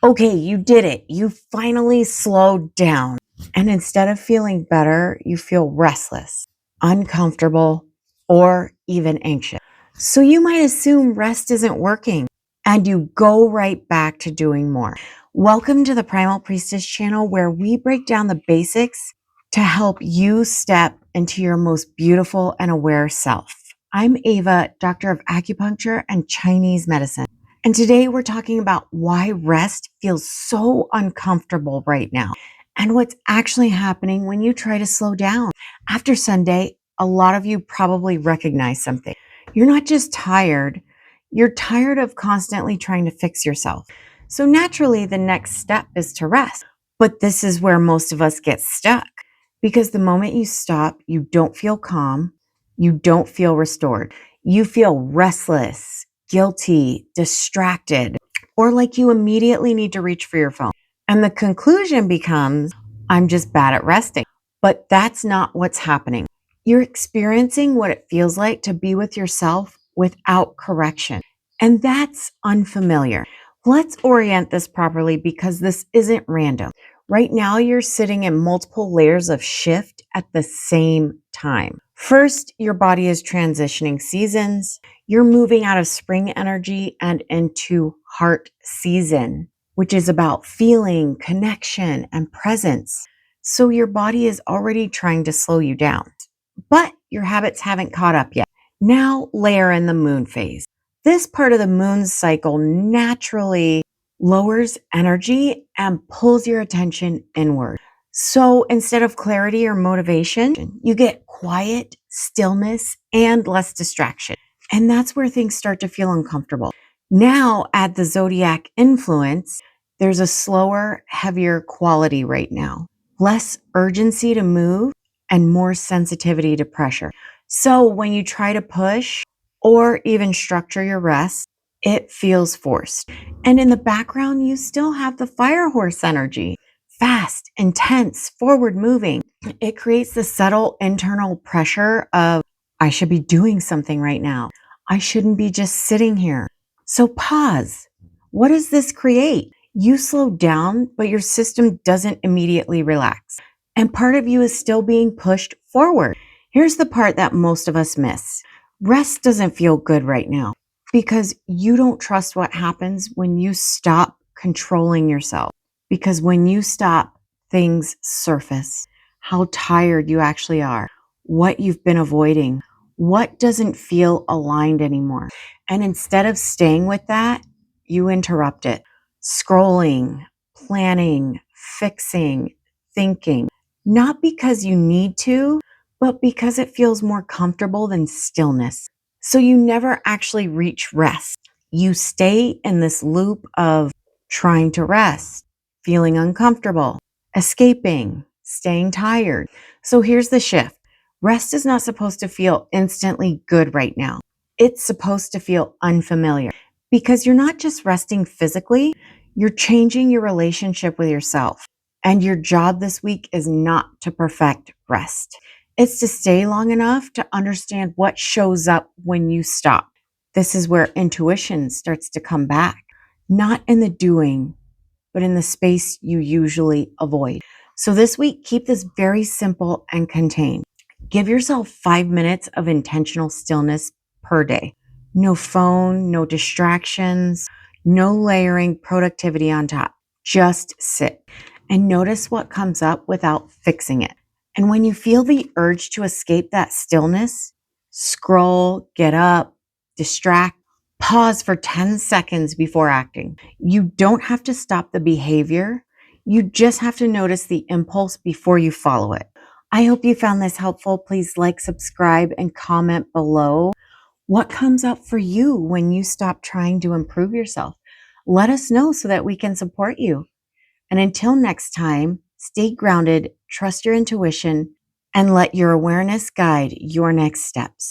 Okay, you did it. You finally slowed down. And instead of feeling better, you feel restless, uncomfortable, or even anxious. So you might assume rest isn't working and you go right back to doing more. Welcome to the Primal Priestess channel, where we break down the basics to help you step into your most beautiful and aware self. I'm Ava, doctor of acupuncture and Chinese medicine. And today we're talking about why rest feels so uncomfortable right now and what's actually happening when you try to slow down. After Sunday, a lot of you probably recognize something. You're not just tired, you're tired of constantly trying to fix yourself. So naturally, the next step is to rest. But this is where most of us get stuck, because the moment you stop, you don't feel calm, you don't feel restored. You feel restless, guilty, distracted, or like you immediately need to reach for your phone. And the conclusion becomes, I'm just bad at resting. But that's not what's happening. You're experiencing what it feels like to be with yourself without correction. And that's unfamiliar. Let's orient this properly, because this isn't random. Right now, you're sitting in multiple layers of shift at the same time. First, your body is transitioning seasons. You're moving out of spring energy and into heart season, which is about feeling, connection, and presence. So your body is already trying to slow you down, but your habits haven't caught up yet. Now layer in the moon phase. This part of the moon's cycle naturally lowers energy and pulls your attention inward. So instead of clarity or motivation, you get quiet, stillness, and less distraction. And that's where things start to feel uncomfortable. Now add the zodiac influence. There's a slower, heavier quality right now. Less urgency to move and more sensitivity to pressure. So when you try to push or even structure your rest, it feels forced. And in the background, you still have the fire horse energy. Fast, intense, forward moving. It creates the subtle internal pressure of, I should be doing something right now. I shouldn't be just sitting here. So pause. What does this create? You slow down, but your system doesn't immediately relax. And part of you is still being pushed forward. Here's the part that most of us miss. Rest doesn't feel good right now because you don't trust what happens when you stop controlling yourself. Because when you stop, things surface. How tired you actually are, what you've been avoiding, what doesn't feel aligned anymore. And instead of staying with that, you interrupt it. Scrolling, planning, fixing, thinking. Not because you need to, but because it feels more comfortable than stillness. So you never actually reach rest. You stay in this loop of trying to rest, feeling uncomfortable, escaping, staying tired. So here's the shift. Rest is not supposed to feel instantly good right now. It's supposed to feel unfamiliar, because you're not just resting physically, you're changing your relationship with yourself. And your job this week is not to perfect rest. It's to stay long enough to understand what shows up when you stop. This is where intuition starts to come back, not in the doing, but in the space you usually avoid. So this week, keep this very simple and contained. Give yourself 5 minutes of intentional stillness per day. No phone, no distractions, no layering productivity on top. Just sit and notice what comes up without fixing it. And when you feel the urge to escape that stillness, scroll, get up, distract, pause for 10 seconds before acting. You don't have to stop the behavior. You just have to notice the impulse before you follow it. I hope you found this helpful. Please like, subscribe, and comment below. What comes up for you when you stop trying to improve yourself? Let us know so that we can support you. And until next time, stay grounded, trust your intuition, and let your awareness guide your next steps.